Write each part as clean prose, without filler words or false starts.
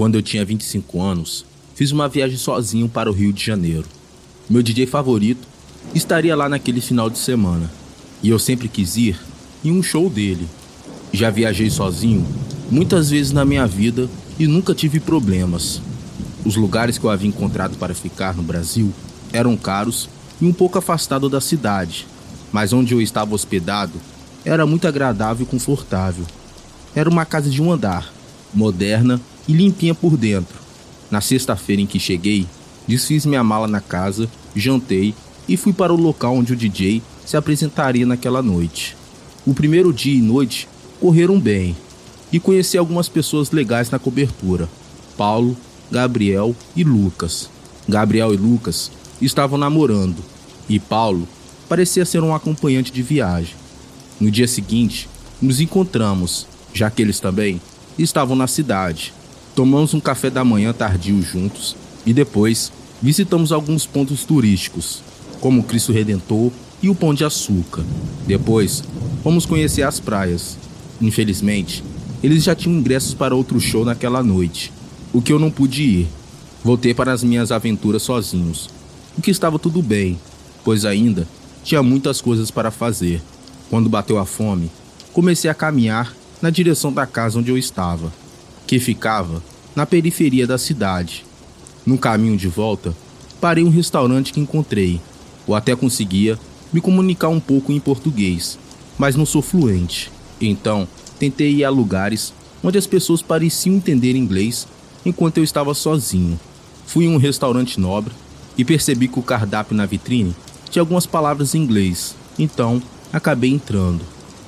Quando eu tinha 25 anos, fiz uma viagem sozinho para o Rio de Janeiro. Meu DJ favorito estaria lá naquele final de semana, e eu sempre quis ir em um show dele. Já viajei sozinho muitas vezes na minha vida e nunca tive problemas. Os lugares que eu havia encontrado para ficar no Brasil eram caros e um pouco afastados da cidade, mas onde eu estava hospedado era muito agradável e confortável. Era uma casa de um andar, moderna e limpinha por dentro. Na sexta-feira em que cheguei, desfiz minha mala na casa, jantei e fui para o local onde o DJ se apresentaria naquela noite. O primeiro dia e noite correram bem e conheci algumas pessoas legais na cobertura: Paulo, Gabriel e Lucas. Gabriel e Lucas estavam namorando e Paulo parecia ser um acompanhante de viagem. No dia seguinte, nos encontramos, já que eles também estavam na cidade. Tomamos um café da manhã tardio juntos e depois visitamos alguns pontos turísticos, como o Cristo Redentor e o Pão de Açúcar. Depois, fomos conhecer as praias. Infelizmente, eles já tinham ingressos para outro show naquela noite, o que eu não pude ir. Voltei para as minhas aventuras sozinhos, o que estava tudo bem, pois ainda tinha muitas coisas para fazer. Quando bateu a fome, comecei a caminhar na direção da casa onde eu estava, que ficava na periferia da cidade. No caminho de volta, parei em um restaurante que encontrei. Eu até conseguia me comunicar um pouco em português, mas não sou fluente. Então, tentei ir a lugares onde as pessoas pareciam entender inglês enquanto eu estava sozinho. Fui em um restaurante nobre e percebi que o cardápio na vitrine tinha algumas palavras em inglês. Então, acabei entrando.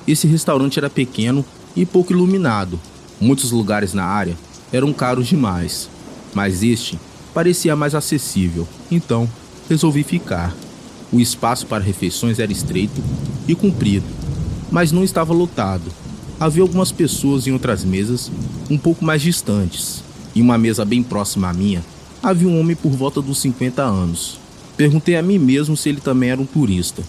Esse restaurante era pequeno e pouco iluminado. Muitos lugares na área eram caros demais, mas este parecia mais acessível. Então, resolvi ficar. O espaço para refeições era estreito e comprido, mas não estava lotado. Havia algumas pessoas em outras mesas um pouco mais distantes. Em uma mesa bem próxima à minha, havia um homem por volta dos 50 anos. Perguntei a mim mesmo se ele também era um turista.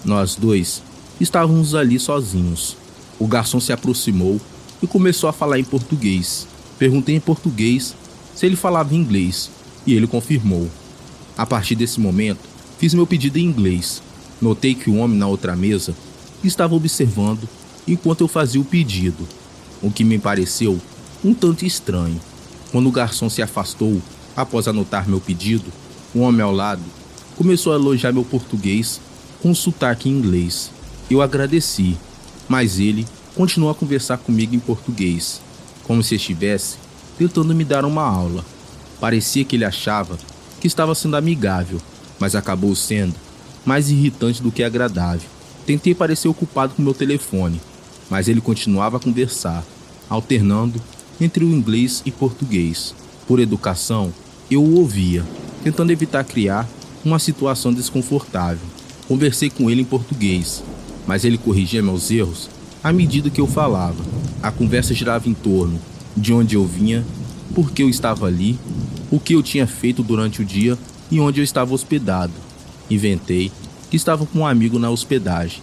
Nós dois estávamos ali sozinhos. O garçom se aproximou e começou a falar em português. Perguntei em português se ele falava inglês e ele confirmou. A partir desse momento, fiz meu pedido em inglês. Notei que o homem na outra mesa estava observando enquanto eu fazia o pedido, o que me pareceu um tanto estranho. Quando o garçom se afastou após anotar meu pedido, o homem ao lado começou a elogiar meu português com um sotaque em inglês. Eu agradeci, mas ele continuou a conversar comigo em português, como se estivesse tentando me dar uma aula. Parecia que ele achava que estava sendo amigável, mas acabou sendo mais irritante do que agradável. Tentei parecer ocupado com meu telefone, mas ele continuava a conversar, alternando entre o inglês e português. Por educação, eu o ouvia, tentando evitar criar uma situação desconfortável. Conversei com ele em português, mas ele corrigia meus erros à medida que eu falava. A conversa girava em torno de onde eu vinha, por que eu estava ali, o que eu tinha feito durante o dia e onde eu estava hospedado. Inventei que estava com um amigo na hospedagem.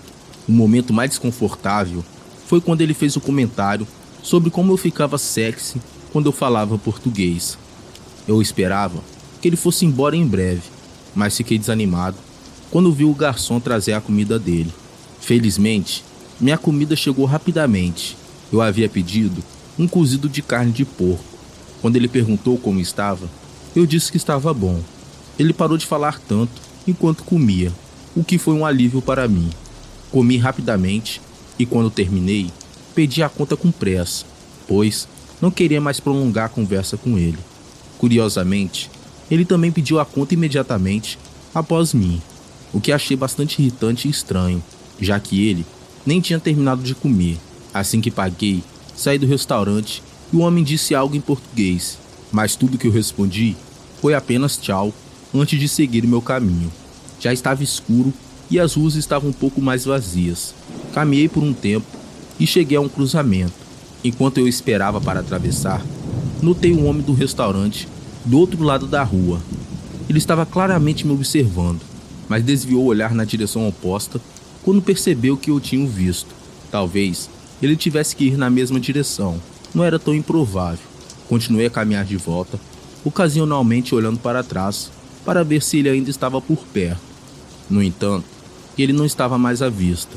O momento mais desconfortável foi quando ele fez o comentário sobre como eu ficava sexy quando eu falava português. Eu esperava que ele fosse embora em breve, mas fiquei desanimado quando vi o garçom trazer a comida dele. Felizmente, minha comida chegou rapidamente. Eu havia pedido um cozido de carne de porco. Quando ele perguntou como estava, eu disse que estava bom. Ele parou de falar tanto enquanto comia, o que foi um alívio para mim. Comi rapidamente e quando terminei, pedi a conta com pressa, pois não queria mais prolongar a conversa com ele. Curiosamente, ele também pediu a conta imediatamente após mim, o que achei bastante irritante e estranho, já que ele nem tinha terminado de comer. Assim que paguei, saí do restaurante e o homem disse algo em português, mas tudo que eu respondi foi apenas tchau antes de seguir meu caminho. Já estava escuro e as ruas estavam um pouco mais vazias. Caminhei por um tempo e cheguei a um cruzamento. Enquanto eu esperava para atravessar, notei um homem do restaurante do outro lado da rua. Ele estava claramente me observando, mas desviou o olhar na direção oposta quando percebeu que eu tinha o visto. Talvez ele tivesse que ir na mesma direção. Não era tão improvável. Continuei a caminhar de volta, ocasionalmente olhando para trás para ver se ele ainda estava por perto. No entanto, ele não estava mais à vista.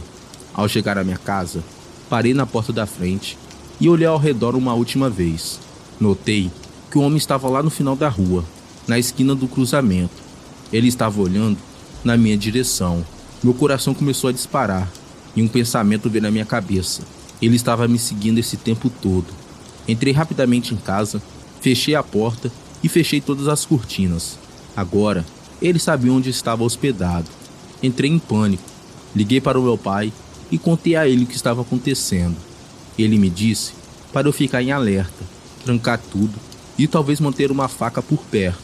Ao chegar à minha casa, parei na porta da frente e olhei ao redor uma última vez. Notei que o homem estava lá no final da rua, na esquina do cruzamento. Ele estava olhando na minha direção. Meu coração começou a disparar e um pensamento veio na minha cabeça. Ele estava me seguindo esse tempo todo. Entrei rapidamente em casa, fechei a porta e fechei todas as cortinas. Agora, ele sabia onde estava hospedado. Entrei em pânico, liguei para o meu pai e contei a ele o que estava acontecendo. Ele me disse para eu ficar em alerta, trancar tudo e talvez manter uma faca por perto.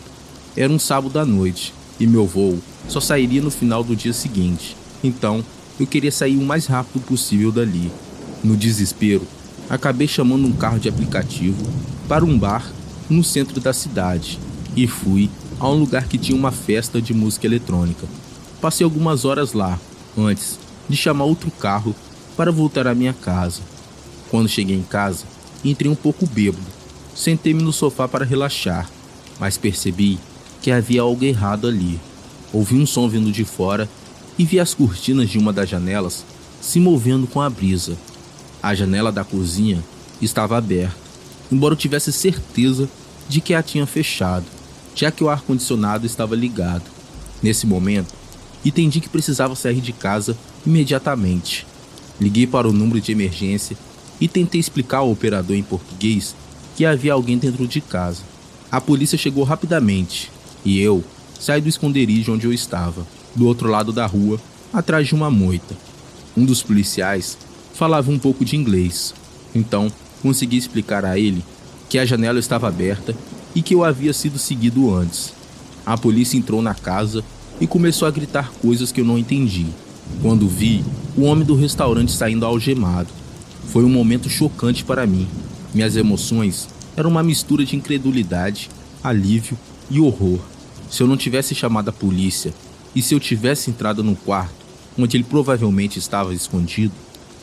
Era um sábado à noite e meu voo só sairia no final do dia seguinte. Então, eu queria sair o mais rápido possível dali. No desespero, acabei chamando um carro de aplicativo para um bar no centro da cidade e fui a um lugar que tinha uma festa de música eletrônica. Passei algumas horas lá, antes de chamar outro carro para voltar à minha casa. Quando cheguei em casa, entrei um pouco bêbado. Sentei-me no sofá para relaxar, mas percebi que havia algo errado ali. Ouvi um som vindo de fora e vi as cortinas de uma das janelas se movendo com a brisa. A janela da cozinha estava aberta, embora eu tivesse certeza de que a tinha fechado, já que o ar-condicionado estava ligado. Nesse momento, entendi que precisava sair de casa imediatamente. Liguei para o número de emergência e tentei explicar ao operador em português que havia alguém dentro de casa. A polícia chegou rapidamente e eu saí do esconderijo onde eu estava, do outro lado da rua, atrás de uma moita. Um dos policiais falava um pouco de inglês, então consegui explicar a ele que a janela estava aberta e que eu havia sido seguido antes. A polícia entrou na casa e começou a gritar coisas que eu não entendi. Quando vi o homem do restaurante saindo algemado, foi um momento chocante para mim. Minhas emoções eram uma mistura de incredulidade, alívio e horror. Se eu não tivesse chamado a polícia e se eu tivesse entrado no quarto onde ele provavelmente estava escondido,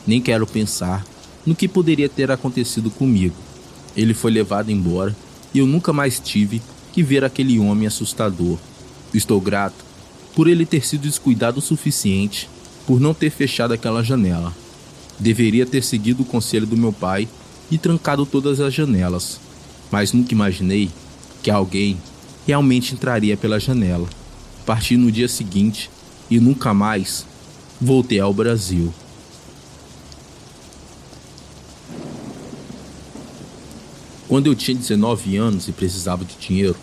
nem quero pensar no que poderia ter acontecido comigo. Ele foi levado embora e eu nunca mais tive que ver aquele homem assustador. Estou grato por ele ter sido descuidado o suficiente por não ter fechado aquela janela. Deveria ter seguido o conselho do meu pai e trancado todas as janelas, mas nunca imaginei que alguém realmente entraria pela janela. Parti no dia seguinte e nunca mais voltei ao Brasil. Quando eu tinha 19 anos e precisava de dinheiro,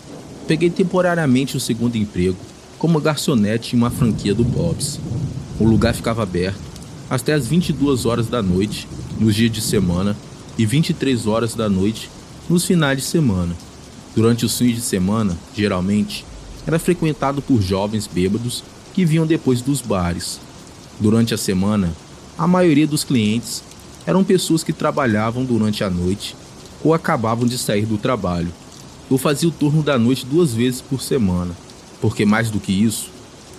peguei temporariamente o segundo emprego como garçonete em uma franquia do Bob's. O lugar ficava aberto até às 22 horas da noite nos dias de semana e 23 horas da noite nos finais de semana. Durante os fins de semana, geralmente, era frequentado por jovens bêbados que vinham depois dos bares. Durante a semana, a maioria dos clientes eram pessoas que trabalhavam durante a noite ou acabavam de sair do trabalho. Eu fazia o turno da noite 2 vezes por semana, porque mais do que isso,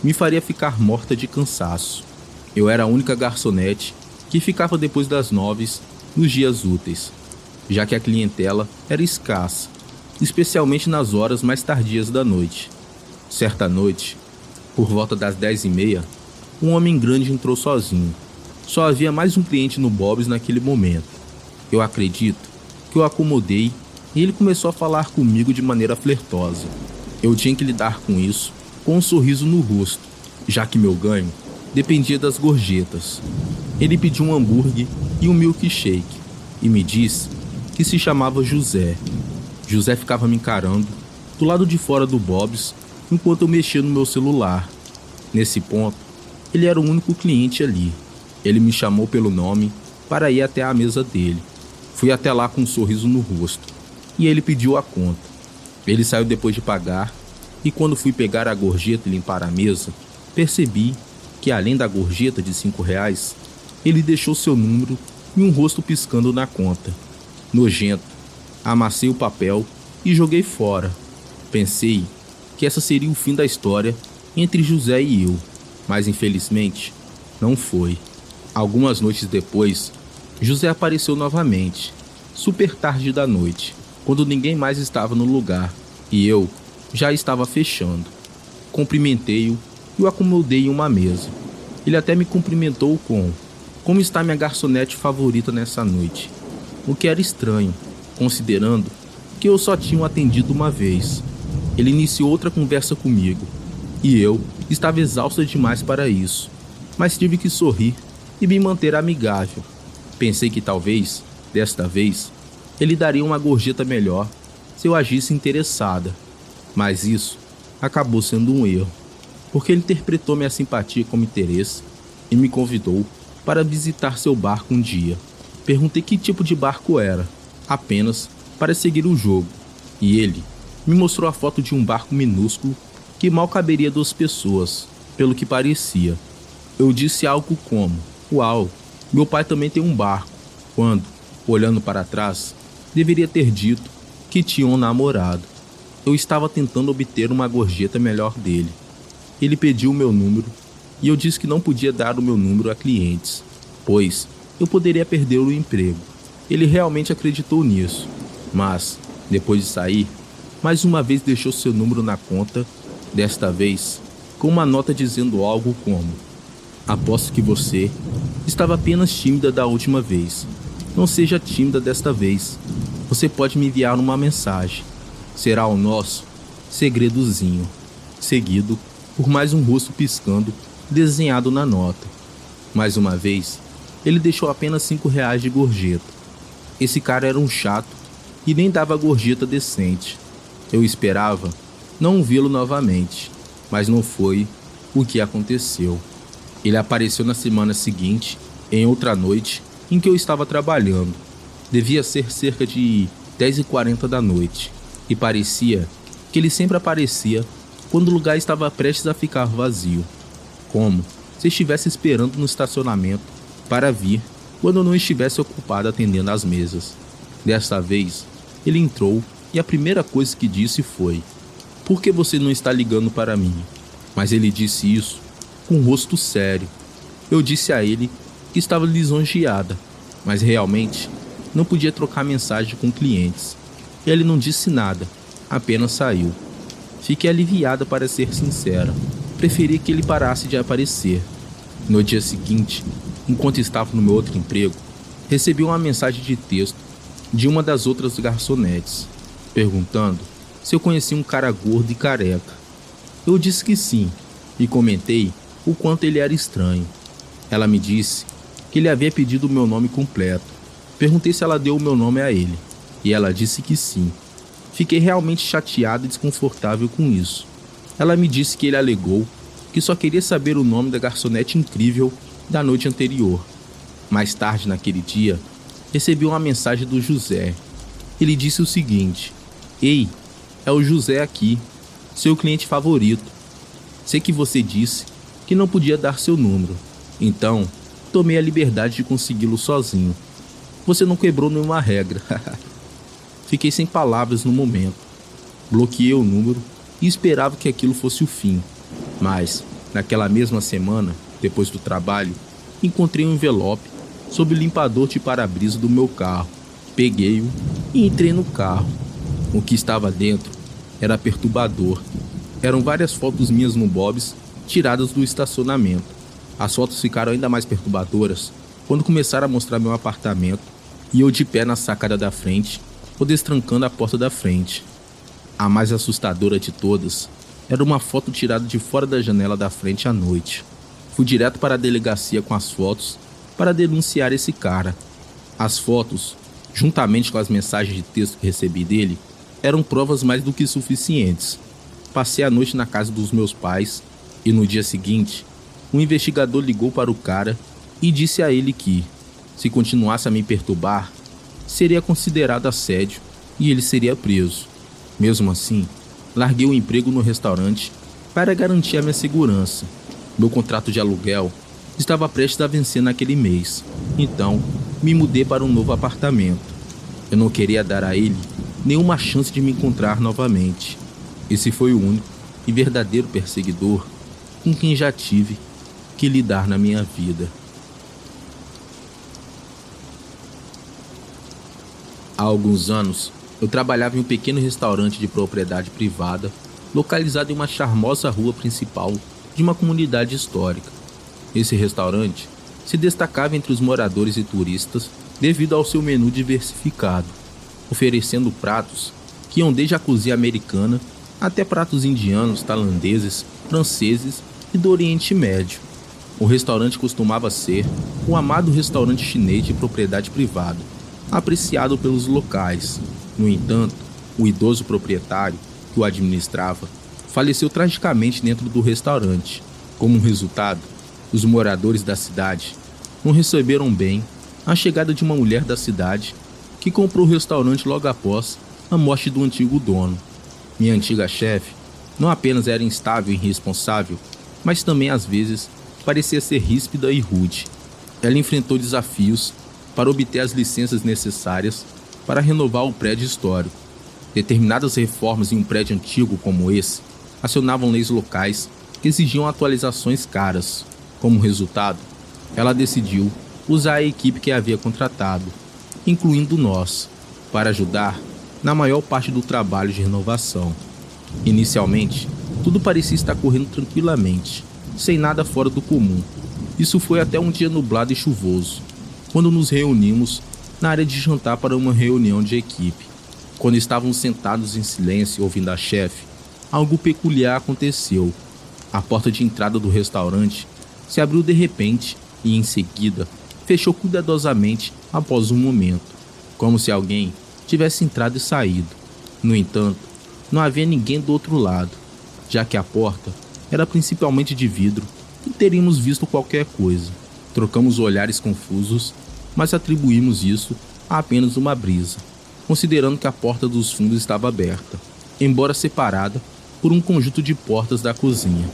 me faria ficar morta de cansaço. Eu era a única garçonete que ficava depois das 9 nos dias úteis, já que a clientela era escassa, especialmente nas horas mais tardias da noite. Certa noite, por volta das 10h30, um homem grande entrou sozinho. Só havia mais um cliente no Bob's naquele momento. Eu acredito que eu acomodei e ele começou a falar comigo de maneira flertosa. Eu tinha que lidar com isso com um sorriso no rosto, já que meu ganho dependia das gorjetas. Ele pediu um hambúrguer e um milkshake e me disse que se chamava José. José ficava me encarando do lado de fora do Bob's enquanto eu mexia no meu celular. Nesse ponto, ele era o único cliente ali. Ele me chamou pelo nome para ir até a mesa dele. Fui até lá com um sorriso no rosto e ele pediu a conta. Ele saiu depois de pagar e quando fui pegar a gorjeta e limpar a mesa, percebi que além da gorjeta de R$5, ele deixou seu número e um rosto piscando na conta. Nojento, amassei o papel e joguei fora. Pensei que essa seria o fim da história entre José e eu, mas infelizmente não foi. Algumas noites depois, José apareceu novamente, super tarde da noite. quando ninguém mais estava no lugar e eu já estava fechando. Cumprimentei-o e o acomodei em uma mesa. Ele até me cumprimentou com: "Como está minha garçonete favorita nessa noite?" O que era estranho, considerando que eu só tinha o atendido uma vez. Ele iniciou outra conversa comigo e eu estava exausta demais para isso, mas tive que sorrir e me manter amigável. Pensei que talvez, desta vez, ele daria uma gorjeta melhor se eu agisse interessada, mas isso acabou sendo um erro, porque ele interpretou minha simpatia como interesse e me convidou para visitar seu barco um dia. Perguntei que tipo de barco era, apenas para seguir o jogo, e ele me mostrou a foto de um barco minúsculo que mal caberia 2 pessoas, pelo que parecia. Eu disse algo como: "Uau, meu pai também tem um barco", quando, olhando para trás, deveria ter dito que tinha um namorado. Eu estava tentando obter uma gorjeta melhor dele. Ele pediu o meu número e eu disse que não podia dar o meu número a clientes, pois eu poderia perder o emprego. Ele realmente acreditou nisso, mas, depois de sair, mais uma vez deixou seu número na conta, desta vez com uma nota dizendo algo como: "Aposto que você estava apenas tímida da última vez. Não seja tímida desta vez. Você pode me enviar uma mensagem. Será o nosso segredozinho." Seguido por mais um rosto piscando desenhado na nota. Mais uma vez, ele deixou apenas R$ 5 de gorjeta. Esse cara era um chato e nem dava gorjeta decente. Eu esperava não vê-lo novamente, mas não foi o que aconteceu. Ele apareceu na semana seguinte, em outra noite em que eu estava trabalhando. Devia ser cerca de 10h40 da noite, e parecia que ele sempre aparecia quando o lugar estava prestes a ficar vazio, como se estivesse esperando no estacionamento para vir quando eu não estivesse ocupado atendendo às mesas. Desta vez, ele entrou e a primeira coisa que disse foi: "Por que você não está ligando para mim?" Mas ele disse isso com um rosto sério. Eu disse a ele que estava lisonjeada, mas realmente não podia trocar mensagem com clientes. Ele não disse nada, apenas saiu. Fiquei aliviada, para ser sincera. Preferi que ele parasse de aparecer. No dia seguinte, enquanto estava no meu outro emprego, recebi uma mensagem de texto de uma das outras garçonetes, perguntando se eu conhecia um cara gordo e careca. Eu disse que sim, e comentei o quanto ele era estranho. Ela me disse que ele havia pedido o meu nome completo. Perguntei se ela deu o meu nome a ele, e ela disse que sim. Fiquei realmente chateado e desconfortável com isso. Ela me disse que ele alegou que só queria saber o nome da garçonete incrível da noite anterior. Mais tarde naquele dia, recebi uma mensagem do José. Ele disse o seguinte: "Ei, é o José aqui, seu cliente favorito. Sei que você disse que não podia dar seu número, então tomei a liberdade de consegui-lo sozinho. Você não quebrou nenhuma regra." Fiquei sem palavras no momento. Bloqueei o número e esperava que aquilo fosse o fim. Mas, naquela mesma semana, depois do trabalho, encontrei um envelope sob o limpador de para-brisa do meu carro. Peguei-o e entrei no carro. O que estava dentro era perturbador. Eram várias fotos minhas no Bob's, tiradas do estacionamento. As fotos ficaram ainda mais perturbadoras quando começaram a mostrar meu apartamento e eu de pé na sacada da frente, ou destrancando a porta da frente. A mais assustadora de todas era uma foto tirada de fora da janela da frente à noite. Fui direto para a delegacia com as fotos para denunciar esse cara. As fotos, juntamente com as mensagens de texto que recebi dele, eram provas mais do que suficientes. Passei a noite na casa dos meus pais e no dia seguinte, um investigador ligou para o cara e disse a ele que, se continuasse a me perturbar, seria considerado assédio e ele seria preso. Mesmo assim, larguei o emprego no restaurante para garantir a minha segurança. Meu contrato de aluguel estava prestes a vencer naquele mês, então me mudei para um novo apartamento. Eu não queria dar a ele nenhuma chance de me encontrar novamente. Esse foi o único e verdadeiro perseguidor com quem já tive que lidar na minha vida. Há alguns anos, Eu trabalhava em um pequeno restaurante de propriedade privada, localizado em uma charmosa rua principal de uma comunidade histórica. Esse restaurante se destacava entre os moradores e turistas devido ao seu menu diversificado, oferecendo pratos que iam desde a cozinha americana até pratos indianos, tailandeses, franceses e do Oriente Médio. O restaurante costumava ser um amado restaurante chinês de propriedade privada, apreciado pelos locais. No entanto, o idoso proprietário que o administrava faleceu tragicamente dentro do restaurante. Como resultado, os moradores da cidade não receberam bem a chegada de uma mulher da cidade que comprou o restaurante logo após a morte do antigo dono. Minha antiga chefe não apenas era instável e irresponsável, mas também às vezes parecia ser ríspida e rude. Ela enfrentou desafios para obter as licenças necessárias para renovar o prédio histórico. Determinadas reformas em um prédio antigo como esse acionavam leis locais que exigiam atualizações caras. Como resultado, ela decidiu usar a equipe que havia contratado, incluindo nós, para ajudar na maior parte do trabalho de renovação. Inicialmente, tudo parecia estar correndo tranquilamente, sem nada fora do comum. Isso foi até um dia nublado e chuvoso, quando nos reunimos na área de jantar para uma reunião de equipe. Quando estávamos sentados em silêncio ouvindo a chefe, algo peculiar aconteceu. A porta de entrada do restaurante se abriu de repente e, em seguida, fechou cuidadosamente após um momento, como se alguém tivesse entrado e saído. No entanto, não havia ninguém do outro lado, já que a porta era principalmente de vidro e teríamos visto qualquer coisa. Trocamos olhares confusos, mas atribuímos isso a apenas uma brisa, considerando que a porta dos fundos estava aberta, embora separada por um conjunto de portas da cozinha.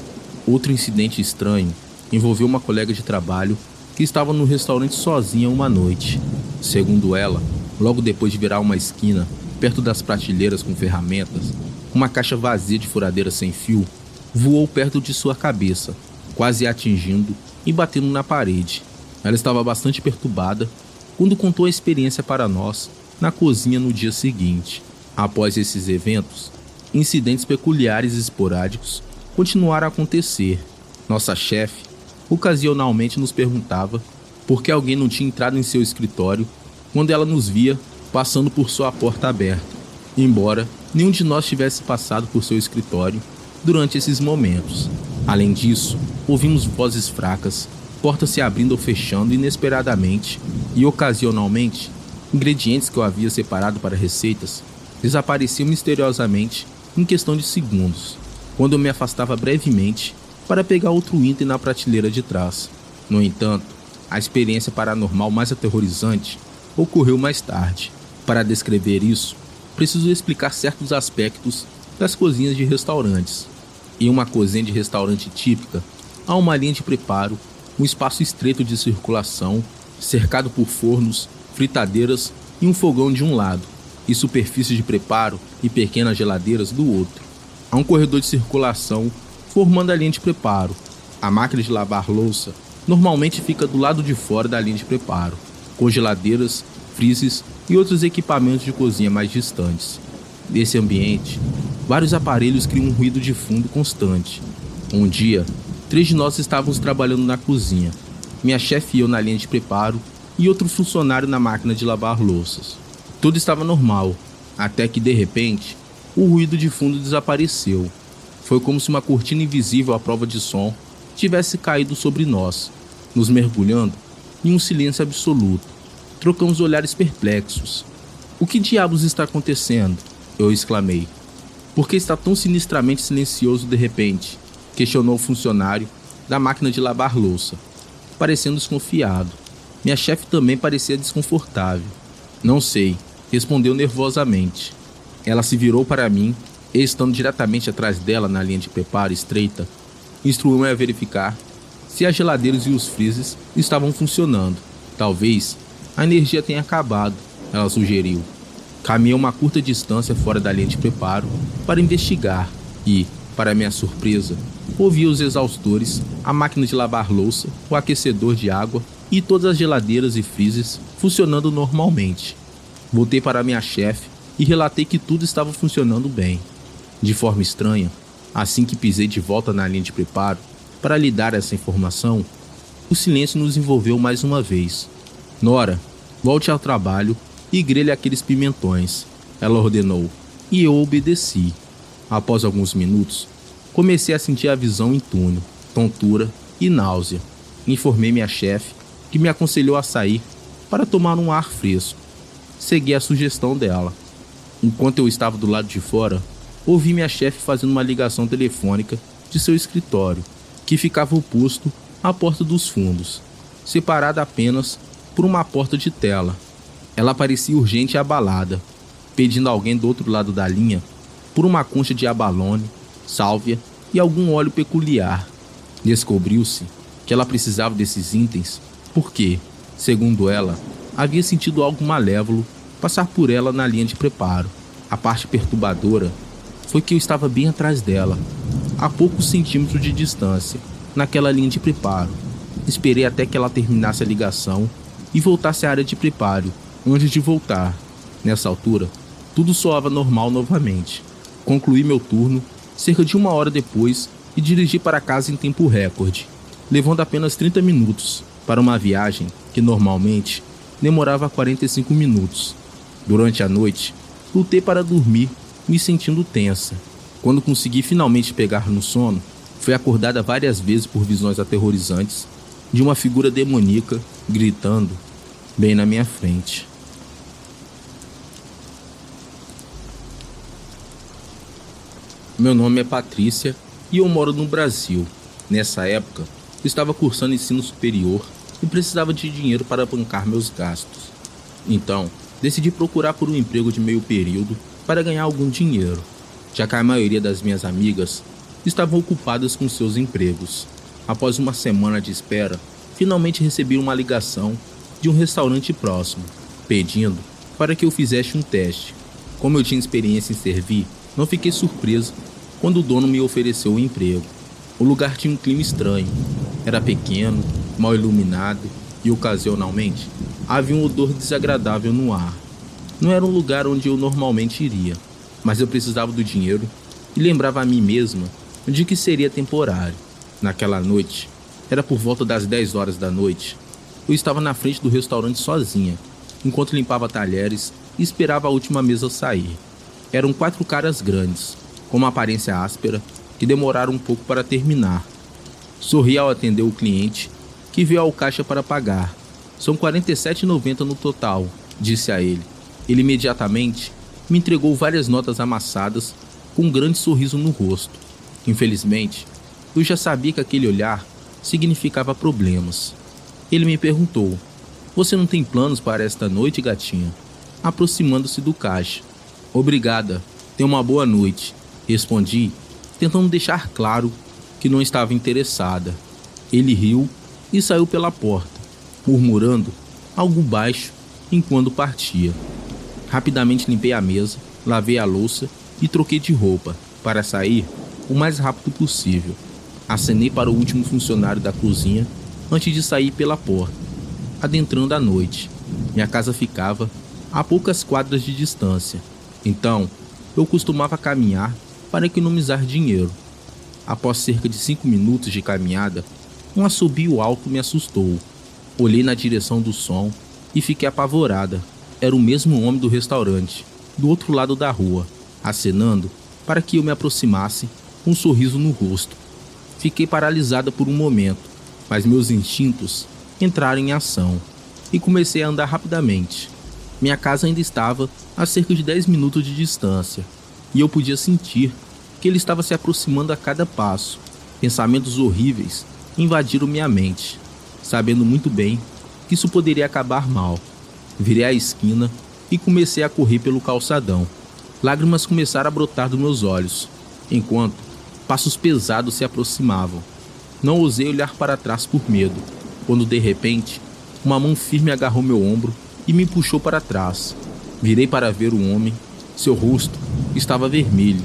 Outro incidente estranho envolveu uma colega de trabalho que estava no restaurante sozinha uma noite. Segundo ela, logo depois de virar uma esquina, perto das prateleiras com ferramentas, uma caixa vazia de furadeira sem fio voou perto de sua cabeça, quase a atingindo e batendo na parede. Ela estava bastante perturbada quando contou a experiência para nós na cozinha no dia seguinte. Após esses eventos, incidentes peculiares e esporádicos continuaram a acontecer. Nossa chefe ocasionalmente nos perguntava por que alguém não tinha entrado em seu escritório quando ela nos via passando por sua porta aberta, embora nenhum de nós tivesse passado por seu escritório durante esses momentos. Além disso, ouvimos vozes fracas, portas se abrindo ou fechando inesperadamente e, ocasionalmente, ingredientes que eu havia separado para receitas desapareciam misteriosamente em questão de segundos, quando eu me afastava brevemente para pegar outro item na prateleira de trás. No entanto, a experiência paranormal mais aterrorizante ocorreu mais tarde. Para descrever isso, preciso explicar certos aspectos das cozinhas de restaurantes. Em uma cozinha de restaurante típica, há uma linha de preparo, um espaço estreito de circulação, cercado por fornos, fritadeiras e um fogão de um lado, e superfícies de preparo e pequenas geladeiras do outro. Há um corredor de circulação formando a linha de preparo. A máquina de lavar louça normalmente fica do lado de fora da linha de preparo, com geladeiras, freezers e outros equipamentos de cozinha mais distantes. Nesse ambiente, vários aparelhos criam um ruído de fundo constante. Um dia, 3 de nós estávamos trabalhando na cozinha. Minha chefe e eu na linha de preparo e outro funcionário na máquina de lavar louças. Tudo estava normal, até que de repente, o ruído de fundo desapareceu. Foi como se uma cortina invisível à prova de som tivesse caído sobre nós, nos mergulhando em um silêncio absoluto. Trocamos olhares perplexos. "O que diabos está acontecendo?" eu exclamei. "Por que está tão sinistramente silencioso de repente?" questionou o funcionário da máquina de lavar louça, parecendo desconfiado. Minha chefe também parecia desconfortável. "Não sei", respondeu nervosamente. Ela se virou para mim e, estando diretamente atrás dela na linha de preparo estreita, instruiu-me a verificar se as geladeiras e os freezers estavam funcionando. "Talvez a energia tenha acabado", ela sugeriu. Caminhei uma curta distância fora da linha de preparo para investigar e, para minha surpresa, ouvi os exaustores, a máquina de lavar louça, o aquecedor de água e todas as geladeiras e freezers funcionando normalmente. Voltei para minha chefe e relatei que tudo estava funcionando bem. De forma estranha, assim que pisei de volta na linha de preparo para lhe dar essa informação, o silêncio nos envolveu mais uma vez. Nora, volte ao trabalho e grelhe aqueles pimentões, ela ordenou, e eu obedeci. Após alguns minutos, comecei a sentir a visão em túnel, tontura e náusea. Informei minha chefe, que me aconselhou a sair para tomar um ar fresco. Segui a sugestão dela. Enquanto eu estava do lado de fora, ouvi minha chefe fazendo uma ligação telefônica de seu escritório, que ficava oposto à porta dos fundos, separada apenas por uma porta de tela. Ela parecia urgente e abalada, pedindo a alguém do outro lado da linha por uma concha de abalone, sálvia e algum óleo peculiar. Descobriu-se que ela precisava desses itens porque, segundo ela, havia sentido algo malévolo passar por ela na linha de preparo. A parte perturbadora foi que eu estava bem atrás dela, a poucos centímetros de distância, naquela linha de preparo. Esperei até que ela terminasse a ligação e voltasse à área de preparo, antes de voltar. Nessa altura, tudo soava normal novamente. Concluí meu turno cerca de 1 hora depois e dirigi para casa em tempo recorde, levando apenas 30 minutos para uma viagem que normalmente demorava 45 minutos. Durante a noite, lutei para dormir, me sentindo tensa. Quando consegui finalmente pegar no sono, fui acordada várias vezes por visões aterrorizantes de uma figura demoníaca gritando bem na minha frente. Meu nome é Patrícia e eu moro no Brasil. Nessa época, estava cursando ensino superior e precisava de dinheiro para bancar meus gastos. Então, decidi procurar por um emprego de meio período para ganhar algum dinheiro, já que a maioria das minhas amigas estavam ocupadas com seus empregos. Após uma semana de espera, finalmente recebi uma ligação de um restaurante próximo, pedindo para que eu fizesse um teste. Como eu tinha experiência em servir, não fiquei surpreso quando o dono me ofereceu o emprego. O lugar tinha um clima estranho. Era pequeno, mal iluminado e, ocasionalmente, havia um odor desagradável no ar. Não era um lugar onde eu normalmente iria, mas eu precisava do dinheiro e lembrava a mim mesma de que seria temporário. Naquela noite, era por volta das 10 horas da noite, eu estava na frente do restaurante sozinha, enquanto limpava talheres e esperava a última mesa sair. Eram 4 caras grandes, com uma aparência áspera, que demoraram um pouco para terminar. Sorri ao atender o cliente, que veio ao caixa para pagar. São R$ 47,90 no total, disse a ele. Ele imediatamente me entregou várias notas amassadas, com um grande sorriso no rosto. Infelizmente, eu já sabia que aquele olhar significava problemas. Ele me perguntou: "Você não tem planos para esta noite, gatinha?" Aproximando-se do caixa. "Obrigada, tenha uma boa noite", respondi, tentando deixar claro que não estava interessada. Ele riu e saiu pela porta, murmurando algo baixo enquanto partia. Rapidamente limpei a mesa, lavei a louça e troquei de roupa para sair o mais rápido possível. Acenei para o último funcionário da cozinha antes de sair pela porta. Adentrando a noite, minha casa ficava a poucas quadras de distância, então eu costumava caminhar para economizar dinheiro. Após cerca de 5 minutos de caminhada, um assobio alto me assustou. Olhei na direção do som e fiquei apavorada. Era o mesmo homem do restaurante, do outro lado da rua, acenando para que eu me aproximasse com um sorriso no rosto. Fiquei paralisada por um momento, mas meus instintos entraram em ação e comecei a andar rapidamente. Minha casa ainda estava a cerca de 10 minutos de distância e eu podia sentir que ele estava se aproximando a cada passo. Pensamentos horríveis invadiram minha mente, sabendo muito bem que isso poderia acabar mal. Virei à esquina e comecei a correr pelo calçadão. Lágrimas começaram a brotar dos meus olhos, enquanto passos pesados se aproximavam. Não ousei olhar para trás por medo, quando de repente, uma mão firme agarrou meu ombro e me puxou para trás. Virei para ver o homem. Seu rosto estava vermelho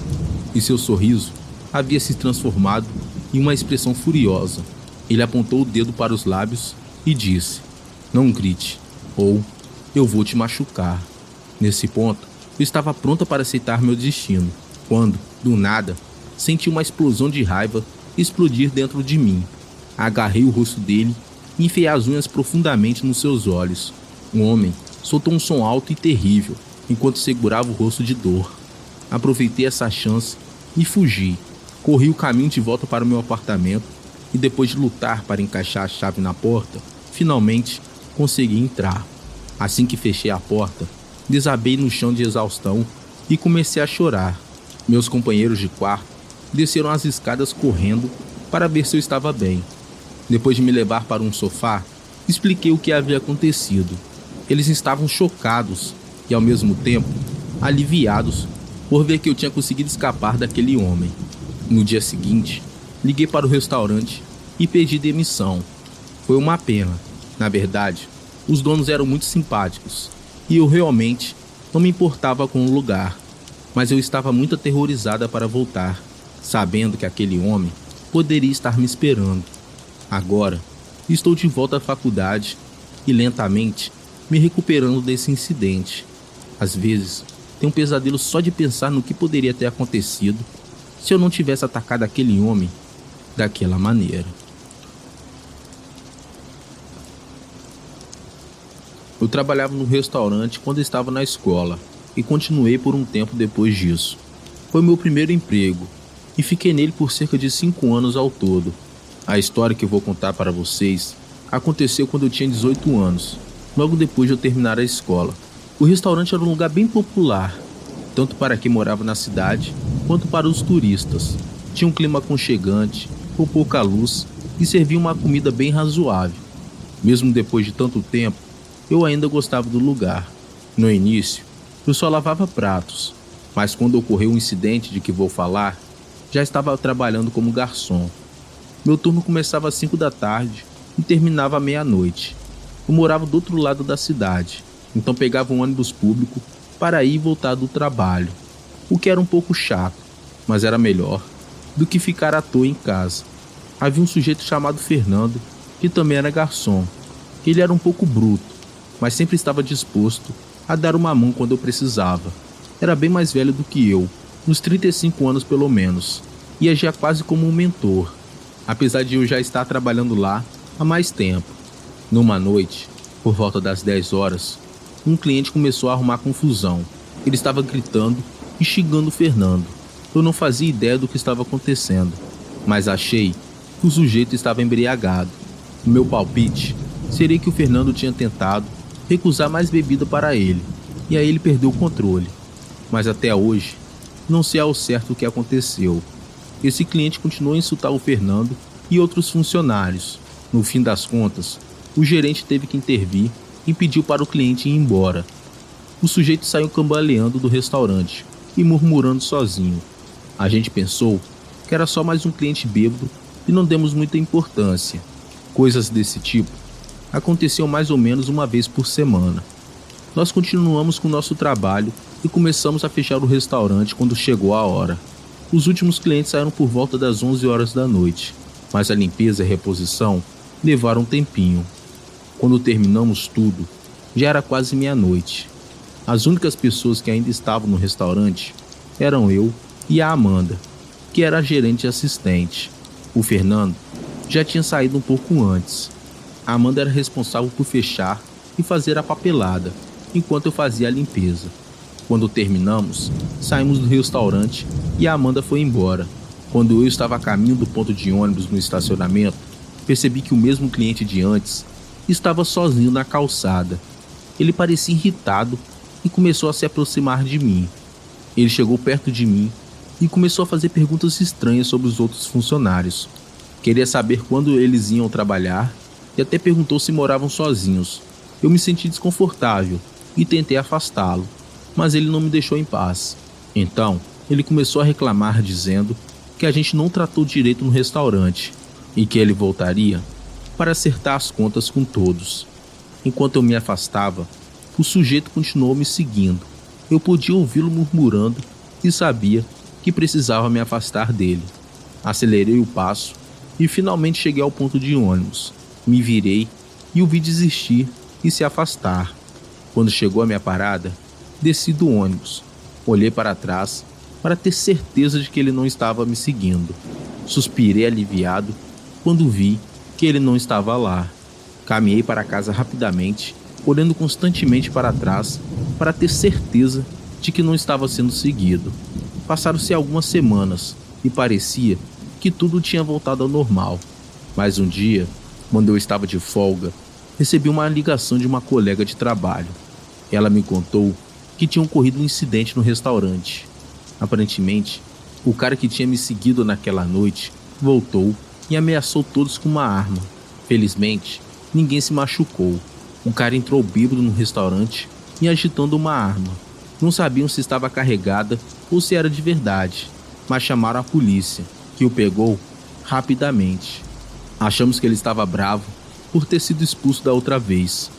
e seu sorriso havia se transformado em uma expressão furiosa. Ele apontou o dedo para os lábios e disse: "Não grite, ou eu vou te machucar." Nesse ponto, Eu estava pronta para aceitar meu destino, quando, do nada, senti uma explosão de raiva explodir dentro de mim. Agarrei o rosto dele e enfiei as unhas profundamente nos seus olhos. O homem soltou um som alto e terrível, enquanto segurava o rosto de dor. Aproveitei essa chance e fugi. Corri o caminho de volta para o meu apartamento e, depois de lutar para encaixar a chave na porta, finalmente consegui entrar. Assim que fechei a porta, desabei no chão de exaustão e comecei a chorar. Meus companheiros de quarto desceram as escadas correndo para ver se eu estava bem. Depois de me levar para um sofá, expliquei o que havia acontecido. Eles estavam chocados e, ao mesmo tempo, aliviados por ver que eu tinha conseguido escapar daquele homem. No dia seguinte, liguei para o restaurante e pedi demissão. Foi uma pena. Na verdade, os donos eram muito simpáticos e eu realmente não me importava com o lugar. Mas eu estava muito aterrorizada para voltar, sabendo que aquele homem poderia estar me esperando. Agora, estou de volta à faculdade e lentamente me recuperando desse incidente. Às vezes, tenho um pesadelo só de pensar no que poderia ter acontecido se eu não tivesse atacado aquele homem daquela maneira. Eu trabalhava no restaurante quando estava na escola e continuei por um tempo depois disso. Foi meu primeiro emprego e fiquei nele por cerca de 5 anos ao todo. A história que eu vou contar para vocês aconteceu quando eu tinha 18 anos, logo depois de eu terminar a escola. O restaurante era um lugar bem popular, tanto para quem morava na cidade quanto para os turistas. Tinha um clima aconchegante, com pouca luz e servia uma comida bem razoável. Mesmo depois de tanto tempo, eu ainda gostava do lugar. No início, eu só lavava pratos, mas quando ocorreu o incidente de que vou falar, já estava trabalhando como garçom. Meu turno começava às 5 da tarde e terminava à meia-noite. Eu morava do outro lado da cidade, então pegava um ônibus público para ir e voltar do trabalho, o que era um pouco chato, mas era melhor do que ficar à toa em casa. Havia um sujeito chamado Fernando, que também era garçom. Ele era um pouco bruto, mas sempre estava disposto a dar uma mão quando eu precisava. Era bem mais velho do que eu, uns 35 anos pelo menos, e agia quase como um mentor, apesar de eu já estar trabalhando lá há mais tempo. Numa noite, por volta das 10 horas, um cliente começou a arrumar confusão. Ele estava gritando e xingando o Fernando. Eu não fazia ideia do que estava acontecendo, mas achei que o sujeito estava embriagado. O meu palpite seria que o Fernando tinha tentado recusar mais bebida para ele, e aí ele perdeu o controle. Mas até hoje, não sei ao certo o que aconteceu. Esse cliente continuou a insultar o Fernando e outros funcionários. No fim das contas, o gerente teve que intervir e pediu para o cliente ir embora. O sujeito saiu cambaleando do restaurante e murmurando sozinho. A gente pensou que era só mais um cliente bêbado e não demos muita importância. Coisas desse tipo aconteciam mais ou menos uma vez por semana. Nós continuamos com o nosso trabalho e começamos a fechar o restaurante quando chegou a hora. Os últimos clientes saíram por volta das 11 horas da noite, mas a limpeza e a reposição levaram um tempinho. Quando terminamos tudo, já era quase meia-noite. As únicas pessoas que ainda estavam no restaurante eram eu e a Amanda, que era a gerente e assistente. O Fernando já tinha saído um pouco antes. A Amanda era responsável por fechar e fazer a papelada, enquanto eu fazia a limpeza. Quando terminamos, saímos do restaurante e a Amanda foi embora. Quando eu estava a caminho do ponto de ônibus no estacionamento, percebi que o mesmo cliente de antes estava sozinho na calçada. Ele parecia irritado e começou a se aproximar de mim. Ele chegou perto de mim e começou a fazer perguntas estranhas sobre os outros funcionários. Queria saber quando eles iam trabalhar e até perguntou se moravam sozinhos. Eu me senti desconfortável e tentei afastá-lo, mas ele não me deixou em paz. Então, ele começou a reclamar, dizendo que a gente não tratou direito no restaurante e que ele voltaria para acertar as contas com todos. Enquanto eu me afastava, o sujeito continuou me seguindo. Eu podia ouvi-lo murmurando e sabia que precisava me afastar dele. Acelerei o passo e finalmente cheguei ao ponto de ônibus. Me virei e o vi desistir e se afastar. Quando chegou a minha parada, desci do ônibus Olhei para trás para ter certeza de que ele não estava me seguindo. Suspirei aliviado quando vi que ele não estava lá. Caminhei para casa rapidamente, olhando constantemente para trás para ter certeza de que não estava sendo seguido. Passaram-se algumas semanas e parecia que tudo tinha voltado ao normal. Mas um dia, quando eu estava de folga, recebi uma ligação de uma colega de trabalho. Ela me contou que tinha ocorrido um incidente no restaurante. Aparentemente, o cara que tinha me seguido naquela noite voltou e ameaçou todos com uma arma. Felizmente, ninguém se machucou. O cara entrou bêbado no restaurante e agitando uma arma. Não sabiam se estava carregada ou se era de verdade, mas chamaram a polícia, que o pegou rapidamente. Achamos que ele estava bravo por ter sido expulso da outra vez.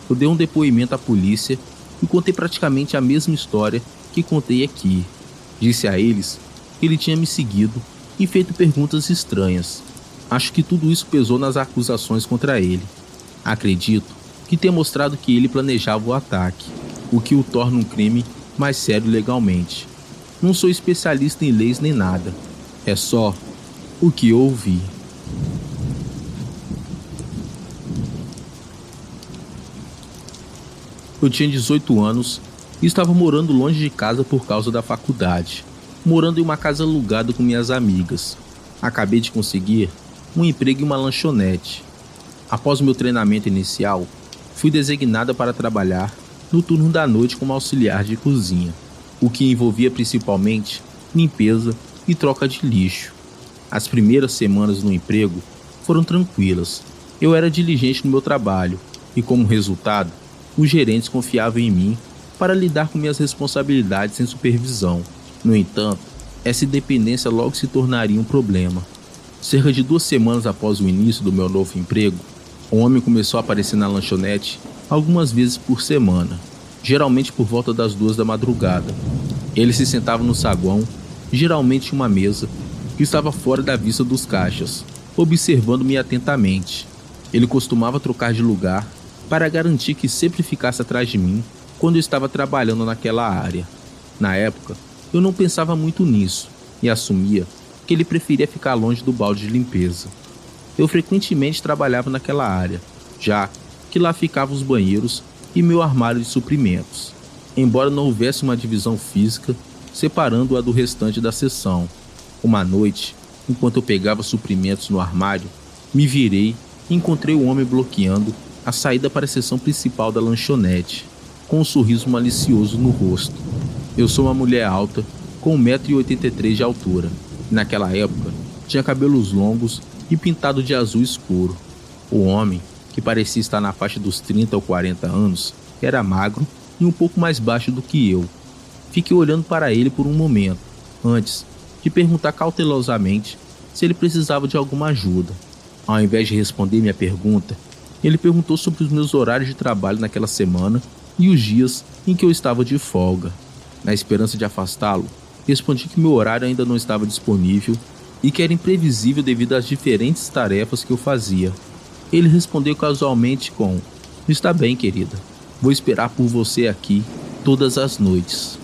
Eu dei um depoimento à polícia e contei praticamente a mesma história que contei aqui. Disse a eles que ele tinha me seguido e feito perguntas estranhas. Acho que tudo isso pesou nas acusações contra ele. Acredito que tenha mostrado que ele planejava o ataque, o que o torna um crime mais sério legalmente. Não sou especialista em leis nem nada. É só o que eu ouvi. Eu tinha 18 anos e estava morando longe de casa por causa da faculdade, morando em uma casa alugada com minhas amigas. Acabei de conseguir um emprego em uma lanchonete. Após o meu treinamento inicial, fui designada para trabalhar no turno da noite como auxiliar de cozinha, o que envolvia principalmente limpeza e troca de lixo. As primeiras semanas no emprego foram tranquilas. Eu era diligente no meu trabalho e, como resultado, os gerentes confiavam em mim para lidar com minhas responsabilidades sem supervisão. No entanto, essa independência logo se tornaria um problema. Cerca de 2 semanas após o início do meu novo emprego, um homem começou a aparecer na lanchonete algumas vezes por semana, geralmente por volta das 2 da madrugada. Ele se sentava no saguão, geralmente em uma mesa, que estava fora da vista dos caixas, observando-me atentamente. Ele costumava trocar de lugar para garantir que sempre ficasse atrás de mim quando eu estava trabalhando naquela área. Na época, eu não pensava muito nisso e assumia que ele preferia ficar longe do balde de limpeza. Eu frequentemente trabalhava naquela área, já que lá ficavam os banheiros e meu armário de suprimentos, embora não houvesse uma divisão física separando-a do restante da seção. Uma noite, enquanto eu pegava suprimentos no armário, me virei e encontrei o homem bloqueando a saída para a seção principal da lanchonete, com um sorriso malicioso no rosto. Eu sou uma mulher alta, com 1,83 m de altura. Naquela época, tinha cabelos longos e pintado de azul escuro. O homem, que parecia estar na faixa dos 30 ou 40 anos, era magro e um pouco mais baixo do que eu. Fiquei olhando para ele por um momento, antes de perguntar cautelosamente se ele precisava de alguma ajuda. Ao invés de responder minha pergunta, ele perguntou sobre os meus horários de trabalho naquela semana e os dias em que eu estava de folga. Na esperança de afastá-lo, respondi que meu horário ainda não estava disponível e que era imprevisível devido às diferentes tarefas que eu fazia. Ele respondeu casualmente com: "Está bem, querida. Vou esperar por você aqui todas as noites."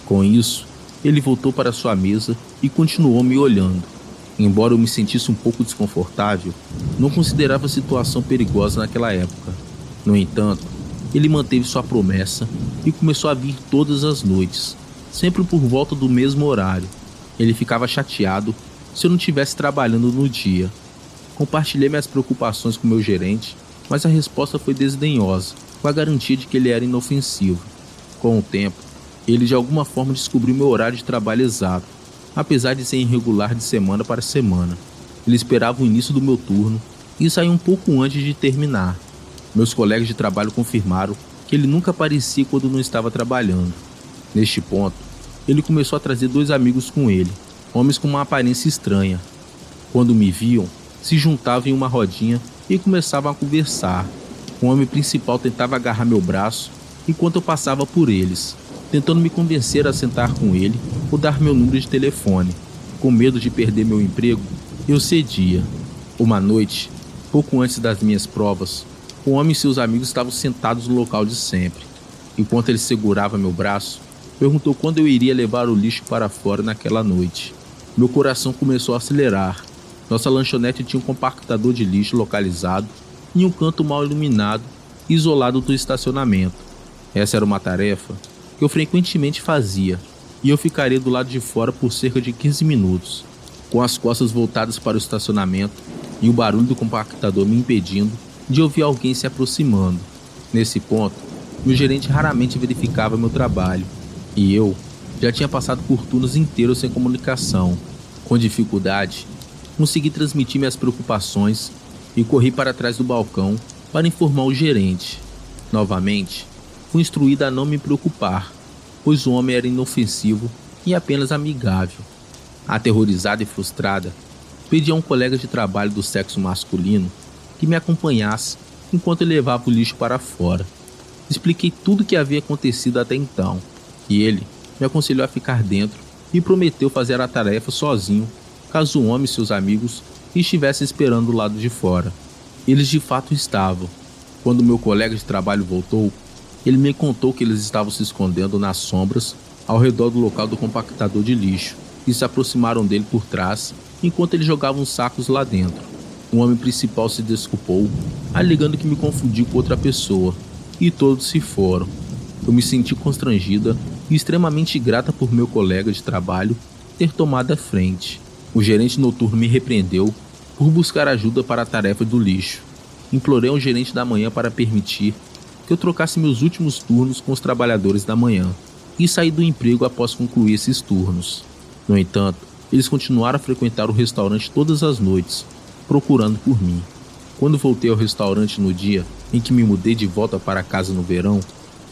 Com isso, ele voltou para sua mesa e continuou me olhando. Embora eu me sentisse um pouco desconfortável, não considerava a situação perigosa naquela época. No entanto, ele manteve sua promessa e começou a vir todas as noites, sempre por volta do mesmo horário. Ele ficava chateado se eu não estivesse trabalhando no dia. Compartilhei minhas preocupações com meu gerente, mas a resposta foi desdenhosa, com a garantia de que ele era inofensivo. Com o tempo, ele de alguma forma descobriu meu horário de trabalho exato, apesar de ser irregular de semana para semana. Ele esperava o início do meu turno e saía um pouco antes de terminar. Meus colegas de trabalho confirmaram que ele nunca aparecia quando não estava trabalhando. Neste ponto, ele começou a trazer 2 amigos com ele, homens com uma aparência estranha. Quando me viam, se juntavam em uma rodinha e começavam a conversar. O homem principal tentava agarrar meu braço enquanto eu passava por eles, tentando me convencer a sentar com ele ou dar meu número de telefone. Com medo de perder meu emprego, eu cedia. Uma noite, pouco antes das minhas provas, o homem e seus amigos estavam sentados no local de sempre. Enquanto ele segurava meu braço, perguntou quando eu iria levar o lixo para fora naquela noite. Meu coração começou a acelerar. Nossa lanchonete tinha um compactador de lixo localizado em um canto mal iluminado e isolado do estacionamento. Essa era uma tarefa que eu frequentemente fazia, e eu ficaria do lado de fora por cerca de 15 minutos, com as costas voltadas para o estacionamento e o barulho do compactador me impedindo de ouvir alguém se aproximando. Nesse ponto, meu gerente raramente verificava meu trabalho, e eu já tinha passado por turnos inteiros sem comunicação. Com dificuldade, consegui transmitir minhas preocupações e corri para trás do balcão para informar o gerente. Novamente, fui instruída a não me preocupar, pois o homem era inofensivo e apenas amigável. Aterrorizada e frustrada, pedi a um colega de trabalho do sexo masculino que me acompanhasse enquanto eu levava o lixo para fora. Expliquei tudo o que havia acontecido até então, e ele me aconselhou a ficar dentro e prometeu fazer a tarefa sozinho, caso o homem e seus amigos estivessem esperando do lado de fora. Eles de fato estavam. Quando meu colega de trabalho voltou, ele me contou que eles estavam se escondendo nas sombras ao redor do local do compactador de lixo e se aproximaram dele por trás enquanto ele jogava uns sacos lá dentro. O homem principal se desculpou, alegando que me confundiu com outra pessoa, e todos se foram. Eu me senti constrangida e extremamente grata por meu colega de trabalho ter tomado a frente. O gerente noturno me repreendeu por buscar ajuda para a tarefa do lixo. Implorei ao gerente da manhã para permitir que eu trocasse meus últimos turnos com os trabalhadores da manhã e saí do emprego após concluir esses turnos. No entanto, eles continuaram a frequentar o restaurante todas as noites, procurando por mim. Quando voltei ao restaurante no dia em que me mudei de volta para casa no verão,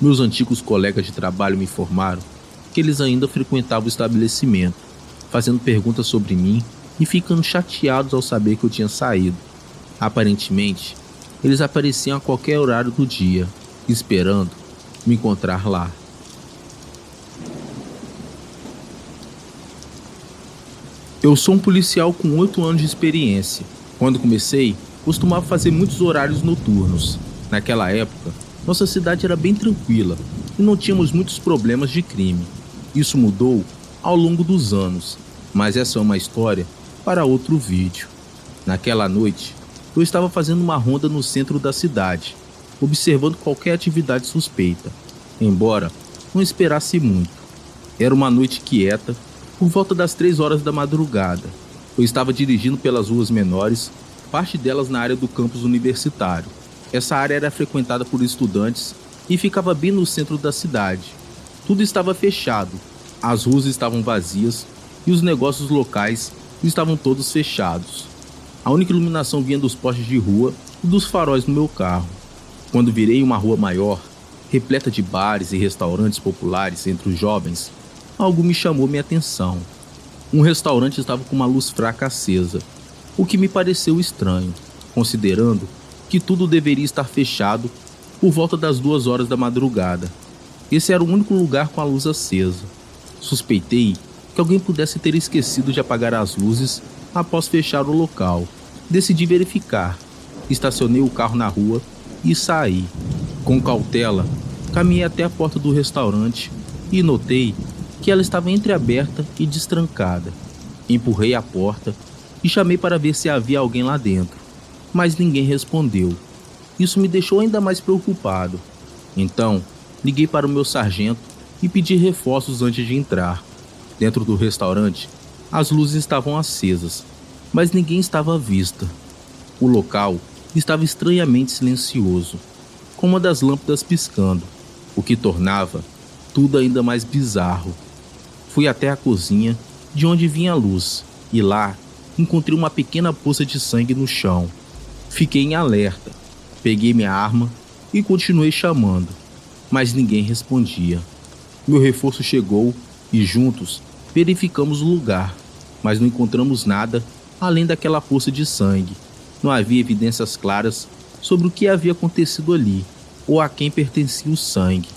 meus antigos colegas de trabalho me informaram que eles ainda frequentavam o estabelecimento, fazendo perguntas sobre mim e ficando chateados ao saber que eu tinha saído. Aparentemente, eles apareciam a qualquer horário do dia, esperando me encontrar lá. Eu sou um policial com 8 anos de experiência. Quando comecei, costumava fazer muitos horários noturnos. Naquela época, nossa cidade era bem tranquila e não tínhamos muitos problemas de crime. Isso mudou ao longo dos anos, mas essa é uma história para outro vídeo. Naquela noite, eu estava fazendo uma ronda no centro da cidade, observando qualquer atividade suspeita, embora não esperasse muito. Era uma noite quieta, por volta das 3 horas da madrugada. Eu estava dirigindo pelas ruas menores, parte delas na área do campus universitário. Essa área era frequentada por estudantes e ficava bem no centro da cidade. Tudo estava fechado, as ruas estavam vazias e os negócios locais estavam todos fechados. A única iluminação vinha dos postes de rua e dos faróis no meu carro. Quando virei uma rua maior, repleta de bares e restaurantes populares entre os jovens, algo me chamou minha atenção. Um restaurante estava com uma luz fraca acesa, o que me pareceu estranho, considerando que tudo deveria estar fechado por volta das 2 horas da madrugada. Esse era o único lugar com a luz acesa. Suspeitei que alguém pudesse ter esquecido de apagar as luzes após fechar o local. Decidi verificar. Estacionei o carro na rua e saí. Com cautela, caminhei até a porta do restaurante e notei que ela estava entreaberta e destrancada. Empurrei a porta e chamei para ver se havia alguém lá dentro, mas ninguém respondeu. Isso me deixou ainda mais preocupado. Então, liguei para o meu sargento e pedi reforços antes de entrar. Dentro do restaurante, as luzes estavam acesas, mas ninguém estava à vista. O local estava estranhamente silencioso, com uma das lâmpadas piscando, o que tornava tudo ainda mais bizarro. Fui até a cozinha, de onde vinha a luz, e lá encontrei uma pequena poça de sangue no chão. Fiquei em alerta, peguei minha arma e continuei chamando, mas ninguém respondia. Meu reforço chegou e juntos verificamos o lugar, mas não encontramos nada além daquela poça de sangue. Não havia evidências claras sobre o que havia acontecido ali ou a quem pertencia o sangue.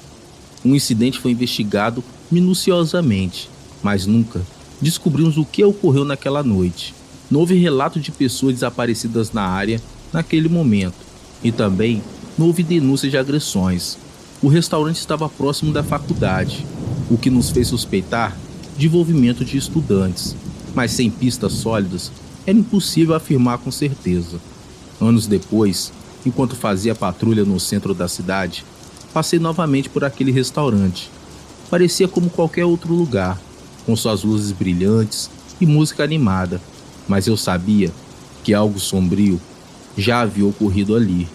O incidente foi investigado minuciosamente, mas nunca descobrimos o que ocorreu naquela noite. Não houve relato de pessoas desaparecidas na área naquele momento e também não houve denúncias de agressões. O restaurante estava próximo da faculdade o que nos fez suspeitar de envolvimento de estudantes, mas sem pistas sólidas era impossível afirmar com certeza. Anos depois, enquanto fazia patrulha no centro da cidade, passei novamente por aquele restaurante. Parecia como qualquer outro lugar, com suas luzes brilhantes e música animada, mas eu sabia que algo sombrio já havia ocorrido ali.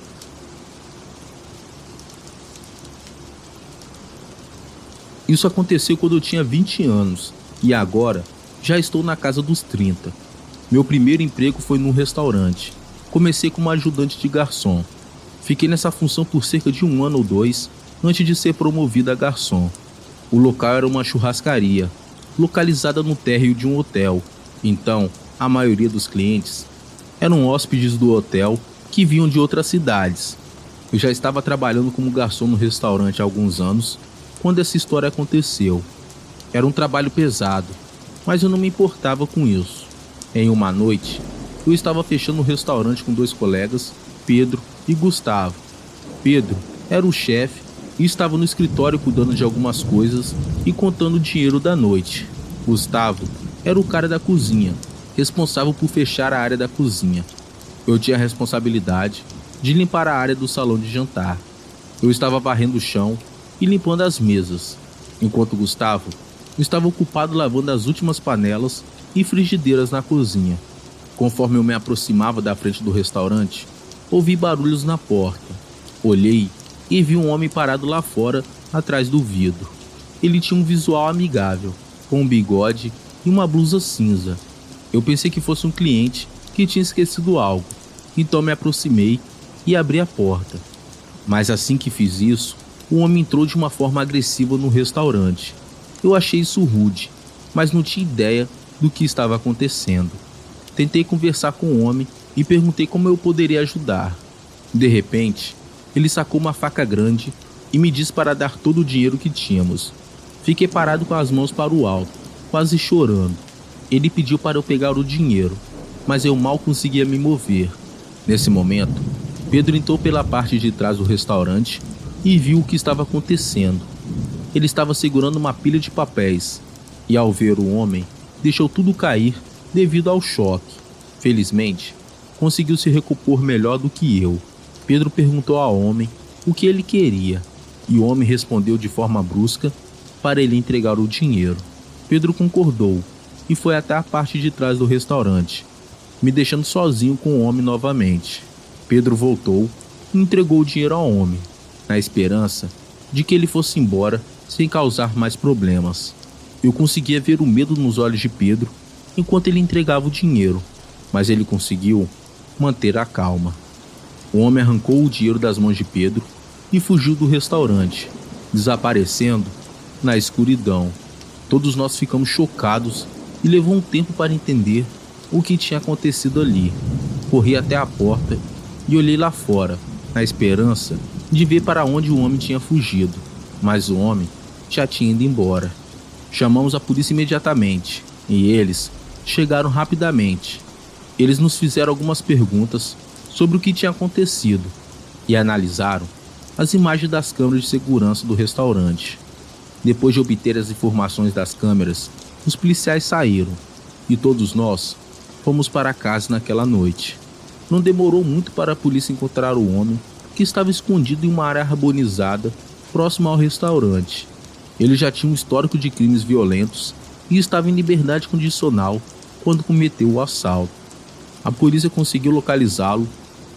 Isso aconteceu quando eu tinha 20 anos e agora já estou na casa dos 30. Meu primeiro emprego foi num restaurante. Comecei como ajudante de garçom. Fiquei nessa função por cerca de 1 ano ou 2 antes de ser promovido a garçom. O local era uma churrascaria, localizada no térreo de um hotel. Então, a maioria dos clientes eram hóspedes do hotel que vinham de outras cidades. Eu já estava trabalhando como garçom no restaurante há alguns anos quando essa história aconteceu. Era um trabalho pesado, mas eu não me importava com isso. Em uma noite, eu estava fechando o restaurante com 2 colegas, Pedro e Gustavo. Pedro era o chefe e estava no escritório cuidando de algumas coisas e contando o dinheiro da noite. Gustavo era o cara da cozinha, responsável por fechar a área da cozinha. Eu tinha a responsabilidade de limpar a área do salão de jantar. Eu estava varrendo o chão e limpando as mesas, enquanto Gustavo estava ocupado lavando as últimas panelas e frigideiras na cozinha. Conforme eu me aproximava da frente do restaurante, ouvi barulhos na porta. Olhei e vi um homem parado lá fora, atrás do vidro. Ele tinha um visual amigável, com um bigode e uma blusa cinza. Eu pensei que fosse um cliente que tinha esquecido algo, então me aproximei e abri a porta. Mas assim que fiz isso, o homem entrou de uma forma agressiva no restaurante. Eu achei isso rude, mas não tinha ideia do que estava acontecendo. Tentei conversar com o homem e perguntei como eu poderia ajudar. De repente, ele sacou uma faca grande e me disse para dar todo o dinheiro que tínhamos. Fiquei parado com as mãos para o alto, quase chorando. Ele pediu para eu pegar o dinheiro, mas eu mal conseguia me mover. Nesse momento, Pedro entrou pela parte de trás do restaurante e viu o que estava acontecendo. Ele estava segurando uma pilha de papéis e, ao ver o homem, deixou tudo cair devido ao choque. Felizmente, conseguiu se recompor melhor do que eu. Pedro perguntou ao homem o que ele queria e o homem respondeu de forma brusca para ele entregar o dinheiro. Pedro concordou e foi até a parte de trás do restaurante, me deixando sozinho com o homem novamente. Pedro voltou e entregou o dinheiro ao homem, na esperança de que ele fosse embora sem causar mais problemas. Eu conseguia ver o medo nos olhos de Pedro enquanto ele entregava o dinheiro, mas ele conseguiu manter a calma. O homem arrancou o dinheiro das mãos de Pedro e fugiu do restaurante, desaparecendo na escuridão. Todos nós ficamos chocados e levou um tempo para entender o que tinha acontecido ali. Corri até a porta e olhei lá fora, na esperança de ver para onde o homem tinha fugido, mas o homem já tinha ido embora. Chamamos a polícia imediatamente e eles chegaram rapidamente. Eles nos fizeram algumas perguntas sobre o que tinha acontecido e analisaram as imagens das câmeras de segurança do restaurante. Depois de obter as informações das câmeras, os policiais saíram e todos nós fomos para casa naquela noite. Não demorou muito para a polícia encontrar o homem que estava escondido em uma área arborizada próxima ao restaurante. Ele já tinha um histórico de crimes violentos e estava em liberdade condicional quando cometeu o assalto. A polícia conseguiu localizá-lo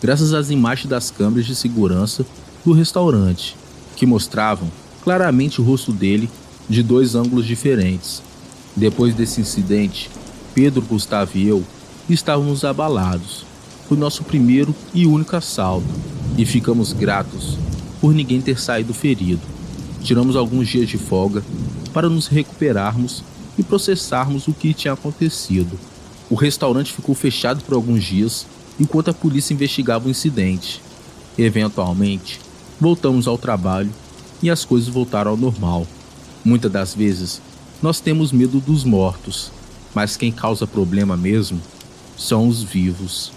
graças às imagens das câmeras de segurança do restaurante, que mostravam claramente o rosto dele de 2 ângulos diferentes. Depois desse incidente, Pedro, Gustavo e eu estávamos abalados. Foi nosso primeiro e único assalto, e ficamos gratos por ninguém ter saído ferido. Tiramos alguns dias de folga para nos recuperarmos e processarmos o que tinha acontecido. O restaurante ficou fechado por alguns dias enquanto a polícia investigava o incidente. Eventualmente, voltamos ao trabalho e as coisas voltaram ao normal. Muitas das vezes, nós temos medo dos mortos, mas quem causa problema mesmo são os vivos.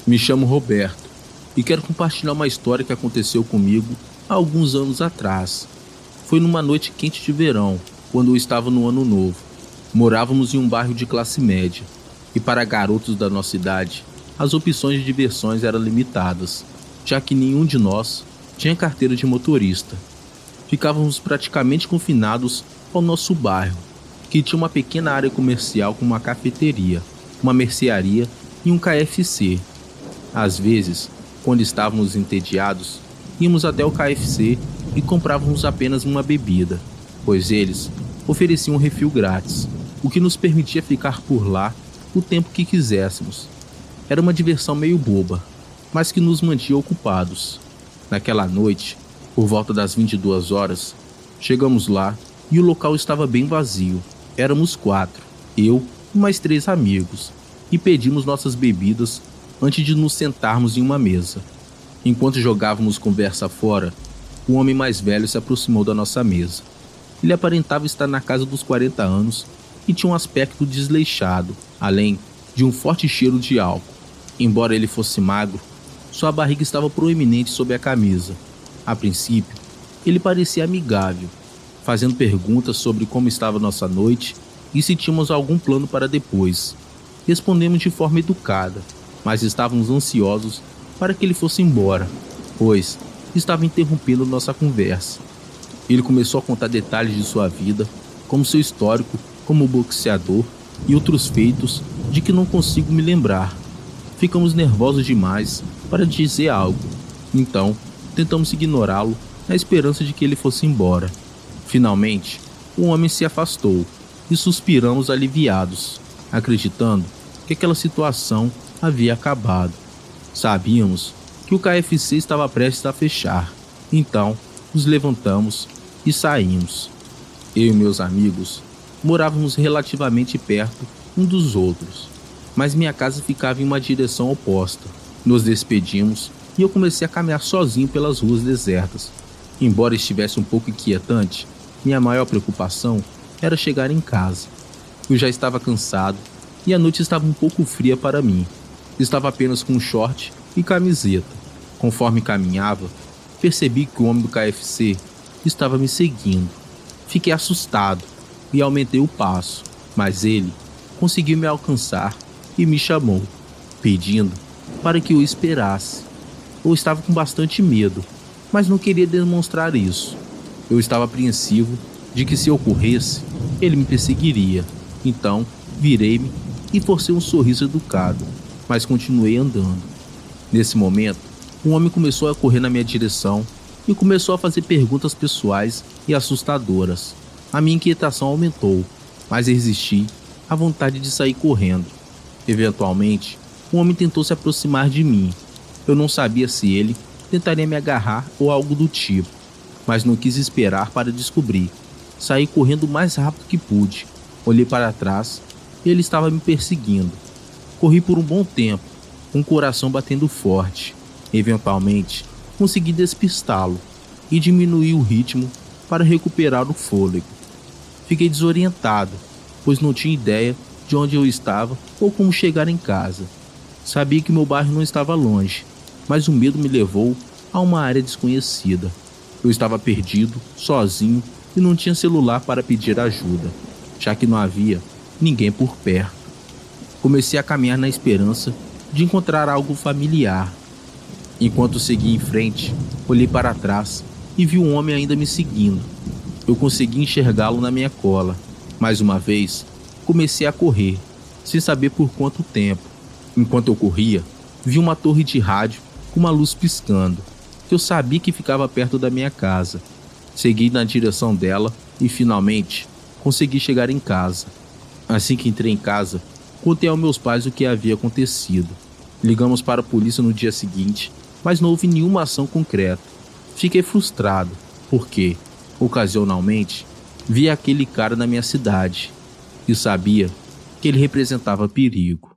Me chamo Roberto, e quero compartilhar uma história que aconteceu comigo há alguns anos atrás. Foi numa noite quente de verão, quando eu estava no ano novo. Morávamos em um bairro de classe média, e para garotos da nossa idade, as opções de diversões eram limitadas, já que nenhum de nós tinha carteira de motorista. Ficávamos praticamente confinados ao nosso bairro, que tinha uma pequena área comercial com uma cafeteria, uma mercearia e um KFC. Às vezes, quando estávamos entediados, íamos até o KFC e comprávamos apenas uma bebida, pois eles ofereciam um refil grátis, o que nos permitia ficar por lá o tempo que quiséssemos. Era uma diversão meio boba, mas que nos mantinha ocupados. Naquela noite, por volta das 22 horas, chegamos lá e o local estava bem vazio. Éramos 4, eu e mais 3 amigos, e pedimos nossas bebidas antes de nos sentarmos em uma mesa. Enquanto jogávamos conversa fora, o homem mais velho se aproximou da nossa mesa. Ele aparentava estar na casa dos 40 anos e tinha um aspecto desleixado, além de um forte cheiro de álcool. Embora ele fosse magro, sua barriga estava proeminente sob a camisa. A princípio, ele parecia amigável, fazendo perguntas sobre como estava nossa noite e se tínhamos algum plano para depois. Respondemos de forma educada, mas estávamos ansiosos para que ele fosse embora, pois estava interrompendo nossa conversa. Ele começou a contar detalhes de sua vida, como seu histórico como boxeador e outros feitos de que não consigo me lembrar. Ficamos nervosos demais para dizer algo, então tentamos ignorá-lo na esperança de que ele fosse embora. Finalmente, o homem se afastou e suspiramos aliviados, acreditando que aquela situação havia acabado. Sabíamos que o KFC estava prestes a fechar, então nos levantamos e saímos. Eu e meus amigos morávamos relativamente perto um dos outros, mas minha casa ficava em uma direção oposta. Nos despedimos e eu comecei a caminhar sozinho pelas ruas desertas. Embora estivesse um pouco inquietante, minha maior preocupação era chegar em casa. Eu já estava cansado e a noite estava um pouco fria para mim. Estava apenas com um short e camiseta. Conforme caminhava, percebi que o homem do KFC estava me seguindo. Fiquei assustado e aumentei o passo, mas ele conseguiu me alcançar e me chamou, pedindo para que eu esperasse. Eu estava com bastante medo, mas não queria demonstrar isso. Eu estava apreensivo de que, se ocorresse, ele me perseguiria. Então, virei-me e forcei um sorriso educado, mas continuei andando. Nesse momento, um homem começou a correr na minha direção e começou a fazer perguntas pessoais e assustadoras. A minha inquietação aumentou, mas resisti à vontade de sair correndo. Eventualmente, o homem tentou se aproximar de mim. Eu não sabia se ele tentaria me agarrar ou algo do tipo, mas não quis esperar para descobrir. Saí correndo o mais rápido que pude. Olhei para trás e ele estava me perseguindo. Corri por um bom tempo, com o coração batendo forte. Eventualmente, consegui despistá-lo e diminuir o ritmo para recuperar o fôlego. Fiquei desorientado, pois não tinha ideia de onde eu estava ou como chegar em casa. Sabia que meu bairro não estava longe, mas o medo me levou a uma área desconhecida. Eu estava perdido, sozinho e não tinha celular para pedir ajuda, já que não havia ninguém por perto. Comecei a caminhar na esperança de encontrar algo familiar. Enquanto segui em frente, olhei para trás e vi um homem ainda me seguindo. Eu consegui enxergá-lo na minha cola. Mais uma vez, comecei a correr, sem saber por quanto tempo. Enquanto eu corria, vi uma torre de rádio com uma luz piscando, que eu sabia que ficava perto da minha casa. Segui na direção dela e, finalmente, consegui chegar em casa. Assim que entrei em casa, contei aos meus pais o que havia acontecido. Ligamos para a polícia no dia seguinte, mas não houve nenhuma ação concreta. Fiquei frustrado, porque, ocasionalmente, via aquele cara na minha cidade e sabia que ele representava perigo.